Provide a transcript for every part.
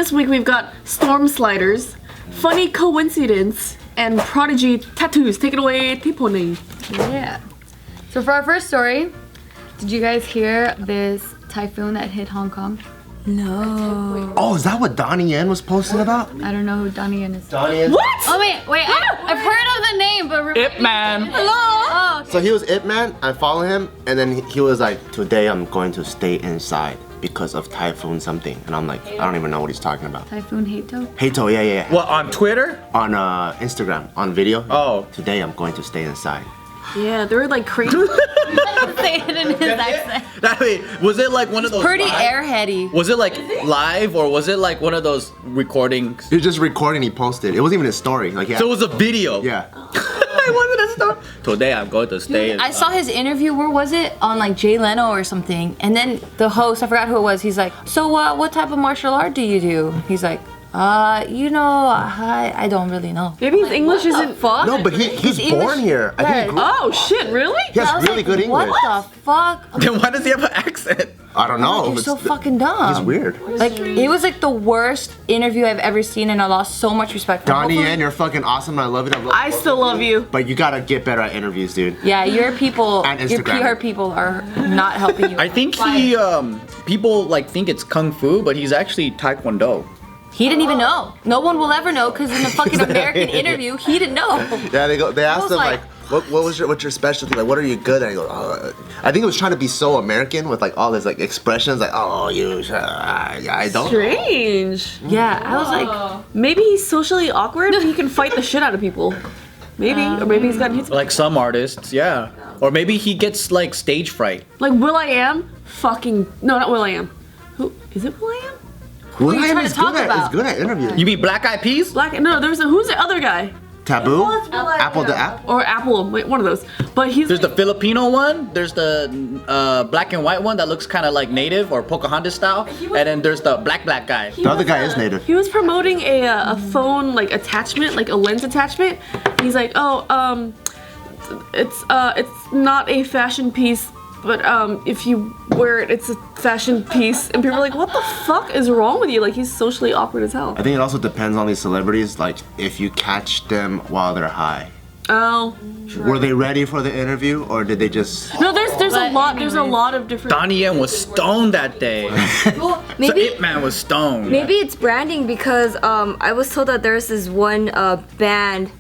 this week we've got storm sliders, funny coincidence, and Prodigy Tattoos. Take it away, Tiffany. Yeah. So for our first story, did you guys hear this typhoon that hit Hong Kong? No. Oh, is that what Donnie Yen was posting about? I don't know who Donnie Yen is. Donnie Yen? What? Oh wait, I've heard of the name, but Ip Man. Hello. Oh, okay. So he was Ip Man. I follow him, and then he was like, "Today I'm going to stay inside because of typhoon something," and I'm like, I don't even know what he's talking about. Typhoon Hato. Hato, yeah. What, on Twitter? On Instagram, on video. Oh. Today I'm going to stay inside. Yeah, they were like crazy. Say it in his accent. I mean, was it like one of those Pretty live? airheady. Was it like live or was it like one of those recordings? He was just recording. He posted. It wasn't even a story. Like, yeah. So it was a video. Yeah. It wasn't a story. Today I'm going to stay. I saw his interview, where was it? On like Jay Leno or something. And then the host, I forgot who it was, he's like, so what type of martial art do you do? He's like, I don't really know. Maybe his English isn't. Fuck? No, but he's born here. I think he grew, Oh shit! Really? he has really good English. What the fuck? Then why does he have an accent? I don't know. You're but so fucking dumb. He's weird. Like, it was like the worst interview I've ever seen, and I lost so much respect for him. Donnie Hopefully- Yen, you're fucking awesome. I love it. I still love you. But you gotta get better at interviews, dude. Yeah, your people, And your Instagram. PR people are not helping you. I think he people like think it's kung fu, but he's actually taekwondo. He didn't even know. No one will ever know, because in the fucking American interview, he didn't know. Yeah, they asked was him like- like, what's your specialty? Like, what are you good at? And he goes, I think it was trying to be so American with like all his like expressions, like, oh, yeah, I don't. Strange. Yeah, I was like, Maybe he's socially awkward, but he can fight the shit out of people. Maybe, or maybe he's gotten hit. Like some artists, yeah. Or maybe he gets like stage fright. Like Will.i.am. Fucking no, not Will.i.am. Who is it? Will.i.am. Will you I am trying is to talk good at about? is good at interviewing. You mean Black Eyed Peas? Black. No, there's a who's the other guy? Taboo? Apple the app? Or Apple, wait, one of those. But he's There's the Filipino one. There's the black and white one that looks kind of like native or Pocahontas style. And then there's the black guy. The other guy is native. He was promoting a phone like attachment, like a lens attachment. He's like, it's not a fashion piece, but if you wear it, it's a fashion piece. And people are like, what the fuck is wrong with you? Like, he's socially awkward as hell. I think it also depends on these celebrities, like if you catch them while they're high. Oh. Were they ready for the interview or did they just No, there's a lot of different. Donnie Yen was stoned that day. Well, So maybe Ip Man was stoned. maybe it's branding, because I was told that there's this one band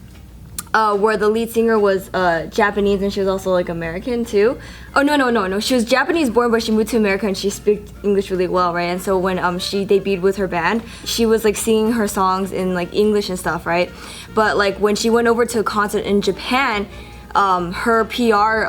where the lead singer was Japanese, and she was also like American too. Oh no. She was Japanese born, but she moved to America and she speaks English really well, right? And so when she debuted with her band, she was like singing her songs in like English and stuff, right? But like when she went over to a concert in Japan, her PR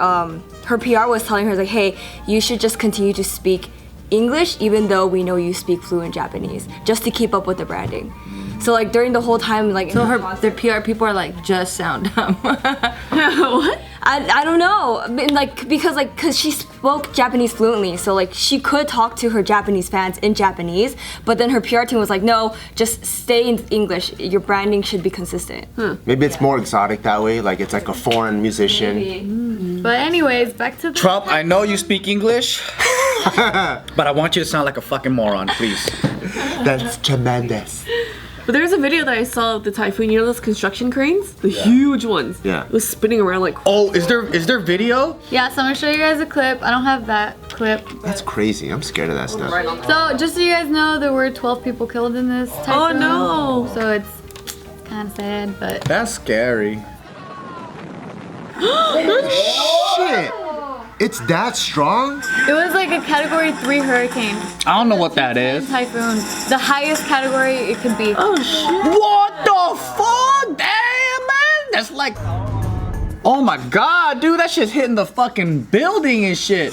was telling her like, hey, you should just continue to speak English even though we know you speak fluent Japanese, just to keep up with the branding. So like during the whole time, like so their PR people are like, just sound dumb. What? I don't know, I mean, like because she spoke Japanese fluently, so like she could talk to her Japanese fans in Japanese, but then her PR team was like, no, just stay in English. Your branding should be consistent. maybe it's more exotic that way, like it's like a foreign musician. But anyways, back to the Trump, I know you speak English, but I want you to sound like a fucking moron, please. That's tremendous. But there's a video that I saw of the typhoon. You know those construction cranes, the huge ones. Yeah. It was spinning around like. Oh, is there video? Yeah, so I'm gonna show you guys a clip. I don't have that clip. That's crazy. I'm scared of that stuff. So just so you guys know, there were 12 people killed in this typhoon. Oh no! So it's kind of sad, but That's scary. Shit! It's that strong? it was like a Category 3 hurricane. I don't know what that is. Typhoon. The highest category it could be. Oh shit! What the fuck? Damn, man! That's like... Oh my god, dude, that shit's hitting the fucking building and shit.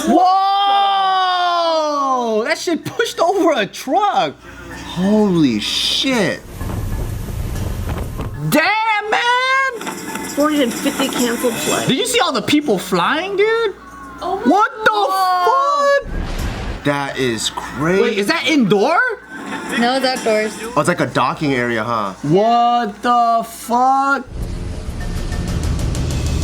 Whoa! That shit pushed over a truck. Holy shit. Damn, man! 450 canceled flights. Did you see all the people flying, dude? Oh What the fuck? That is crazy. Wait, is that indoor? No, it's outdoors. Oh, it's like a docking area, huh? What the fuck?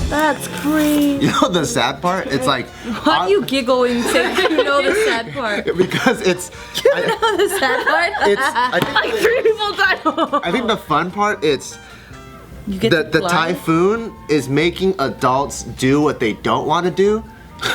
That's crazy. You know the sad part? It's like Why do you giggle when you say you know the sad part? because it's You know the sad part? it's I think, 3 people died. I think the fun part it's You get the fly? typhoon is making adults do what they don't want to do,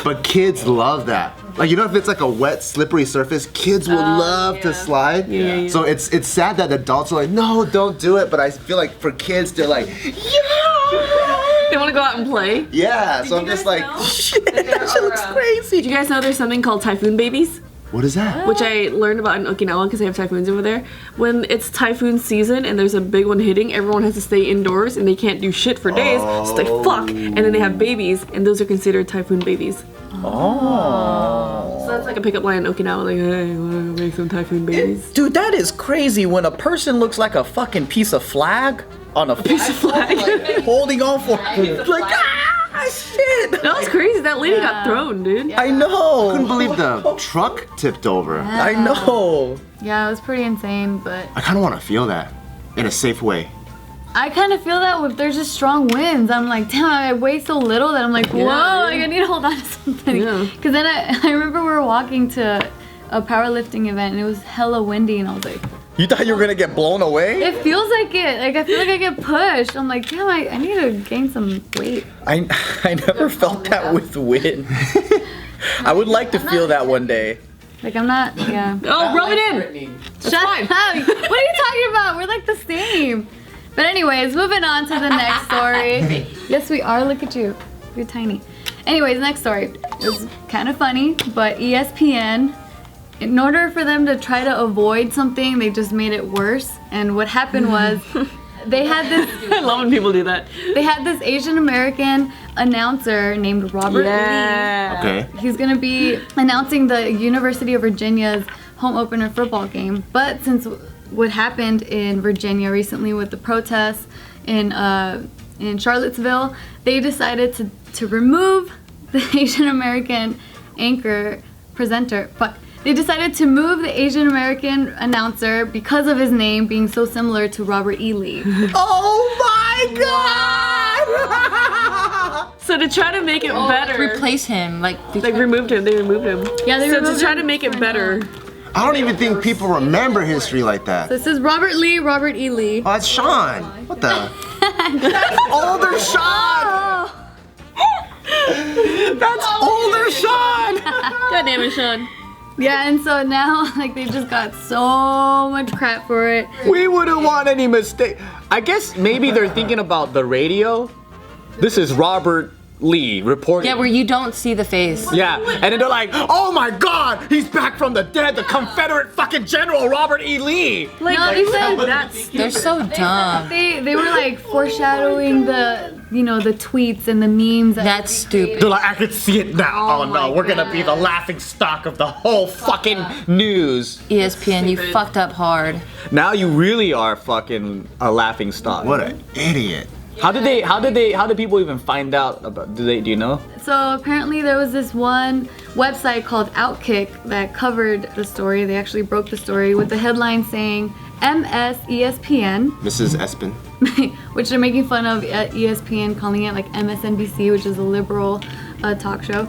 but kids love that. Like, you know, if it's like a wet, slippery surface, kids would love to slide. Yeah. So it's sad that adults are like, no, don't do it. But I feel like for kids, they're like, yeah. They want to go out and play. Yeah. So I'm just like, shit, that shit looks crazy. Did you guys know there's something called typhoon babies? What is that? Which I learned about in Okinawa because they have typhoons over there. When it's typhoon season and there's a big one hitting, everyone has to stay indoors and they can't do shit for days. So they fuck, and then they have babies, and those are considered typhoon babies. Oh. So that's like a pickup line in Okinawa, like, hey, wanna make some typhoon babies? Dude, that is crazy when a person looks like a fucking piece of flag on a piece of flag. like, holding on for like shit. That was crazy. That lady got thrown, dude. I know. Couldn't believe the truck tipped over. I know. Yeah, it was pretty insane, but I kind of want to feel that in a safe way. I kind of feel that if there's just strong winds, I'm like, damn, I weigh so little that I'm like, whoa, like, I need to hold on to something. Yeah. Because then I remember we were walking to a powerlifting event and it was hella windy and I was like, You thought you were gonna get blown away? it feels like it. Like I feel like I get pushed. I'm like, damn, I need to gain some weight. I never felt that with wind. I would like to feel that one day. Like I'm not, yeah. Oh, rub it in. Shut up! What are you talking about? We're like the same. But anyways, moving on to the next story. Yes, we are. Look at you. You're tiny. Anyways, next story. It's kind of funny, but ESPN, in order for them to try to avoid something, they just made it worse. And what happened was, they had this. I love when people do that. They had this Asian American announcer named Robert Lee. Okay. He's gonna be announcing the University of Virginia's home opener football game. But since what happened in Virginia recently with the protests in Charlottesville, they decided to remove the Asian American presenter. But they decided to move the Asian American announcer because of his name being so similar to Robert E. Lee. Oh my god! So to try to make it better, Replace him, like removed him. They removed him. Yeah, they So removed to try him to make it for better. now. I don't even think people remember history like that. This is Robert Lee, Robert E. Lee. Oh, that's Sean. What the? Older Sean! That's older Sean! God damn it, Sean. Yeah, and so now, like, they just got so much crap for it. We wouldn't want any mistake. I guess maybe they're thinking about the radio. This is Robert Lee reporting. yeah, where you don't see the face. Yeah, and then they're like, oh my god, he's back from the dead, the Confederate fucking General Robert E. Lee. Like, no, they said They're so dumb. they were like foreshadowing the tweets and the memes. That's stupid. They're like, I can see it now. Oh no, we're gonna be the laughing stock of the whole fucking news. ESPN, you fucked up hard. Now you really are fucking a laughing stock. What an idiot. How did people even find out about, do you know? So apparently there was this one website called Outkick that covered the story. They actually broke the story with the headline saying MS ESPN, Mrs. Espin. which they're making fun of at ESPN, calling it like MSNBC, which is a liberal talk show.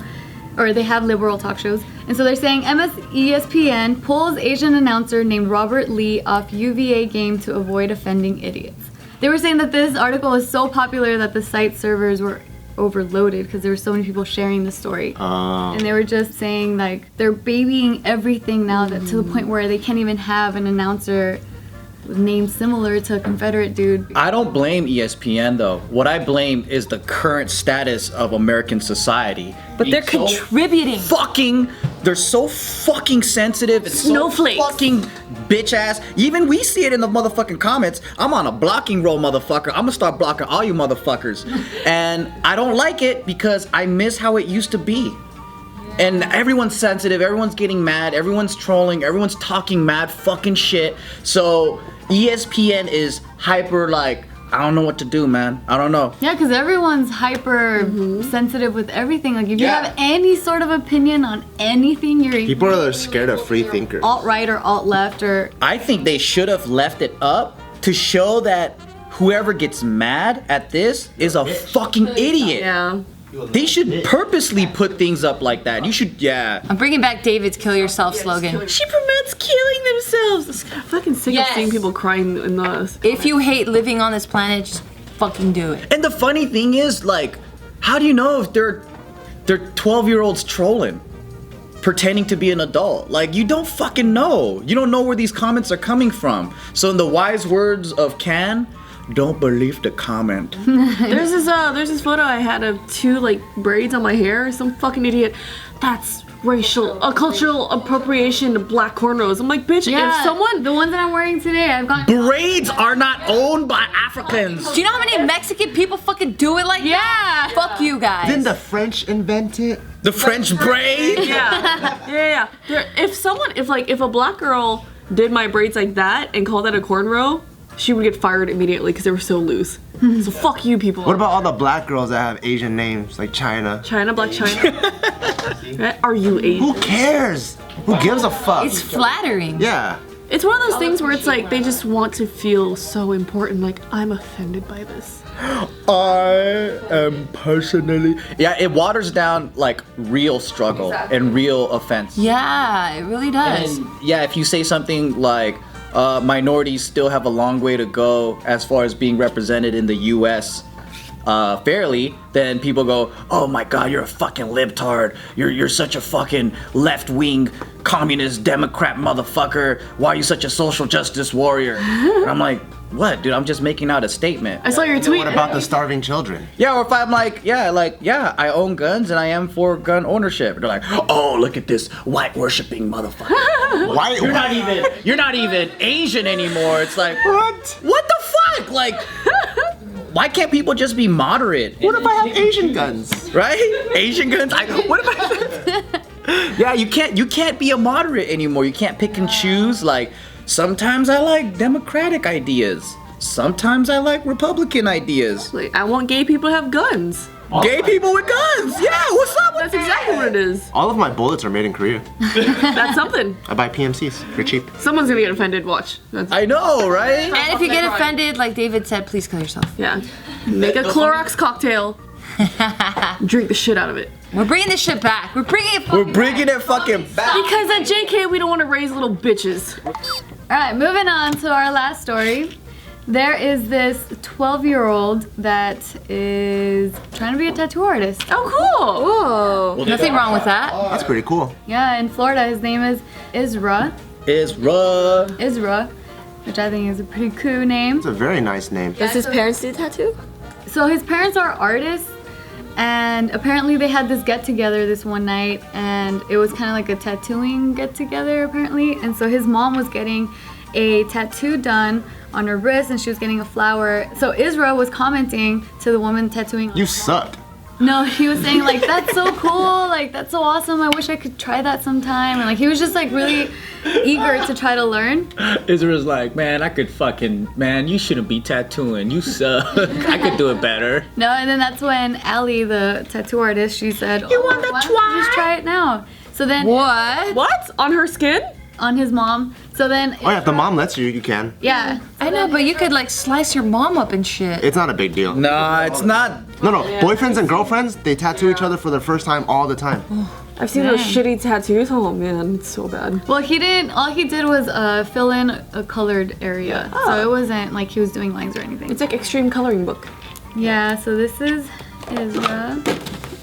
Or they have liberal talk shows. And so they're saying MS ESPN pulls Asian announcer named Robert Lee off UVA game to avoid offending idiots. They were saying that this article was so popular that the site servers were overloaded because there were so many people sharing the story. And they were just saying like they're babying everything now that to the point where they can't even have an announcer named similar to a Confederate dude. I don't blame ESPN though. What I blame is the current status of American society. But they're So contributing. They're so fucking sensitive and so Snowflakes. fucking bitch ass. Even we see it in the motherfucking comments. I'm on a blocking roll, motherfucker. I'm gonna start blocking all you motherfuckers. And I don't like it because I miss how it used to be. And everyone's sensitive, everyone's getting mad, everyone's trolling, everyone's talking mad fucking shit. So ESPN is hyper like, I don't know what to do, man. I don't know. Yeah, because everyone's hyper sensitive with everything. Like, if you Yeah. have any sort of opinion on anything, you're People are scared of free thinkers. alt-right or alt-left or... I think they should have left it up to show that whoever gets mad at this is a fucking idiot. Yeah. They should purposely put things up like that. You should, yeah. I'm bringing back David's "Kill Yourself" slogan. She promotes killing themselves. I'm fucking sick Yes. of seeing people crying in the. If you hate living on this planet, just fucking do it. And the funny thing is, like, how do you know if they're 12-year-olds trolling? Pretending to be an adult. Like, you don't fucking know. You don't know where these comments are coming from. So in the wise words of Can, don't believe the comment. There's this photo I had of 2 like braids on my hair. Some fucking idiot. That's cultural appropriation of black cornrows. I'm like, bitch, if someone. the ones that I'm wearing today, I've gotten. Braids are not owned by Africans. Do you know how many Mexican people fucking do it like that? Fuck you guys. Didn't the French invent it? The French braid? Yeah. If a black girl did my braids like that and called that a cornrow, she would get fired immediately because they were so loose. So fuck you people. What about all the black girls that have Asian names like China? China, Black China? Right? Are you Asian? Who cares? Who gives a fuck? It's flattering. Yeah. It's one of those things where it's like they just want to feel so important. Like, I'm offended by this. I am personally. Yeah, it waters down like real struggle and real offense. Yeah, it really does. And yeah, if you say something like minorities still have a long way to go as far as being represented in the U.S. Fairly, then people go, oh my god, you're a fucking libtard. You're such a fucking left-wing communist Democrat motherfucker. Why are you such a social justice warrior? And I'm like, what, dude? I'm just making out a statement. I saw your tweet. What about the starving children? Yeah, or if I'm like, yeah, I own guns and I am for gun ownership. They're like, oh, look at this white worshipping motherfucker. White? You're not even Asian anymore. It's like, What? what the fuck? Like, why can't people just be moderate? What if I have Asian guns? Right? Asian guns? What if I... Yeah, you can't be a moderate anymore. You can't pick and choose. Like, sometimes I like democratic ideas. Sometimes I like Republican ideas. Like, I want gay people to have guns. Gay people with guns. Yeah, what's up with That's exactly what it is. All of my bullets are made in Korea. That's something. I buy PMCs. They're cheap. Someone's gonna get offended. Watch. That's, I know, right? And if you get offended, like David said, please kill yourself. yeah. Make a Clorox cocktail. Drink the shit out of it. We're bringing this shit back. We're bringing it. We're bringing it fucking back. Because at JK, we don't want to raise little bitches. Alright, moving on to our last story. There is this 12-year-old that is trying to be a tattoo artist. Oh, cool. Nothing wrong with that. That's pretty cool. Yeah, in Florida. His name is Isra, which I think is a pretty cool name. It's a very nice name. Does his parents do tattoo? So his parents are artists, and apparently they had this get-together this one night, and it was kind of like a tattooing get-together apparently. And so his mom was getting a tattoo done on her wrist, and she was getting a flower. So Isra was commenting to the woman tattooing. You suck. No, he was saying like, that's so cool, like that's so awesome, I wish I could try that sometime. And like he was just like really eager to try to learn. Israel's like, man, you shouldn't be tattooing. You suck. I could do it better. No, and then that's when Allie, the tattoo artist, she said, You want to why don't you just try it now. So then What? What? On her skin? on his mom. So then Oh yeah, if the mom lets you, you can. yeah. I know, but you could like slice your mom up and shit. It's not a big deal. Nah, it's not. No, boyfriends and girlfriends, they tattoo each other for the first time all the time. I've seen those shitty tattoos. Oh man, it's so bad. Well, he didn't. All he did was fill in a colored area, so it wasn't like he was doing lines or anything. It's like extreme coloring book. Yeah. So this is Isra,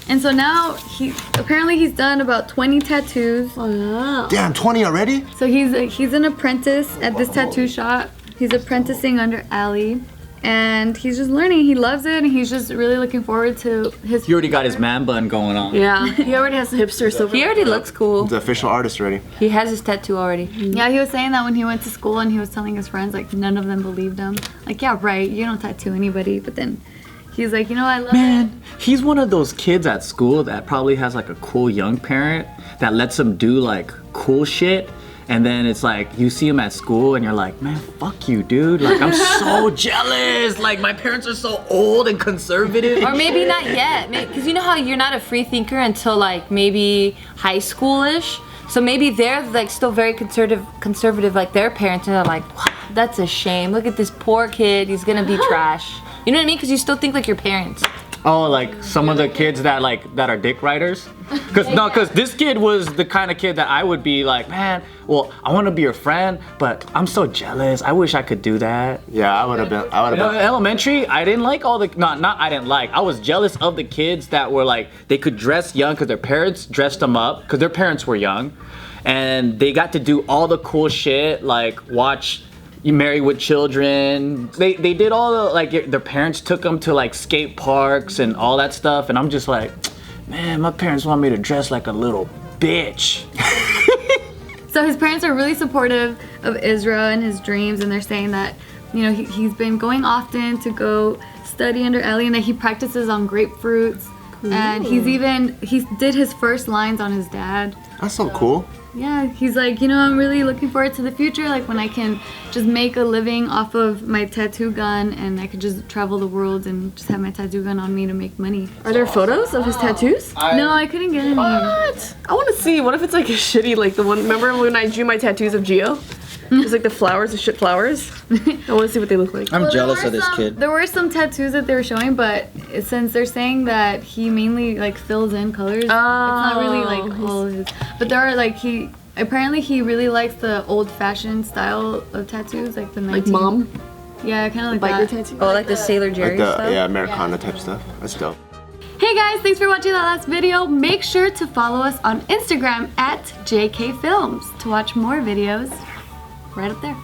and so now he's done about 20 tattoos. Wow. Damn, 20 already? So he's an apprentice at this tattoo shop. He's apprenticing under Allie, and he's just learning. He loves it, and he's just really looking forward to his. He already got his man bun going on. Yeah, he already has the hipster silver. He already looks cool. The official artist already. He has his tattoo already. Yeah, he was saying that when he went to school and he was telling his friends, like none of them believed him. Like, yeah, right, you don't tattoo anybody, but then he's like, you know, I love it. Man, he's one of those kids at school that probably has like a cool young parent that lets him do like cool shit. And then it's like, you see him at school and you're like, man, fuck you, dude. Like, I'm so jealous. Like, my parents are so old and conservative. Or maybe not yet, because you know how you're not a free thinker until like maybe high schoolish. So maybe they're like still very conservative like their parents, and they're like, wow, that's a shame. Look at this poor kid. He's gonna be trash. You know what I mean? Because you still think like your parents. Oh, like some of the kids that are dick riders? Cause this kid was the kind of kid that I would be like, man, well, I want to be your friend, but I'm so jealous. I wish I could do that. Yeah, I would have been. In elementary, I didn't like all the, not I didn't like, I was jealous of the kids that were like, they could dress young because their parents dressed them up, because their parents were young, and they got to do all the cool shit, like watch You Married with Children. They did all the, like, their parents took them to like skate parks and all that stuff, and I'm just like, man, my parents want me to dress like a little bitch. So his parents are really supportive of Isra and his dreams, and they're saying that, you know, he's been going often to go study under Ellie, and that he practices on grapefruits. Cool. And he did his first lines on his dad. That's so cool. Yeah, he's like, you know, I'm really looking forward to the future, like when I can just make a living off of my tattoo gun, and I could just travel the world and just have my tattoo gun on me to make money. Are there photos of his tattoos? No, I couldn't get any. What? I want to see. What if it's like a shitty, like the one, remember when I drew my tattoos of Gio? It's like the flowers, the shit flowers. I want to see what they look like. I'm jealous of this kid. There were some tattoos that they were showing, but since they're saying that he mainly like fills in colors, it's not really like all of his. But there are like apparently he really likes the old-fashioned style of tattoos, like the 19. Like mom? Yeah, kind of like Biker that. tattoo? Oh, like the Sailor Jerry stuff? Yeah, Americana type stuff. That's dope. Hey guys, thanks for watching that last video. Make sure to follow us on Instagram at JK Films to watch more videos right up there.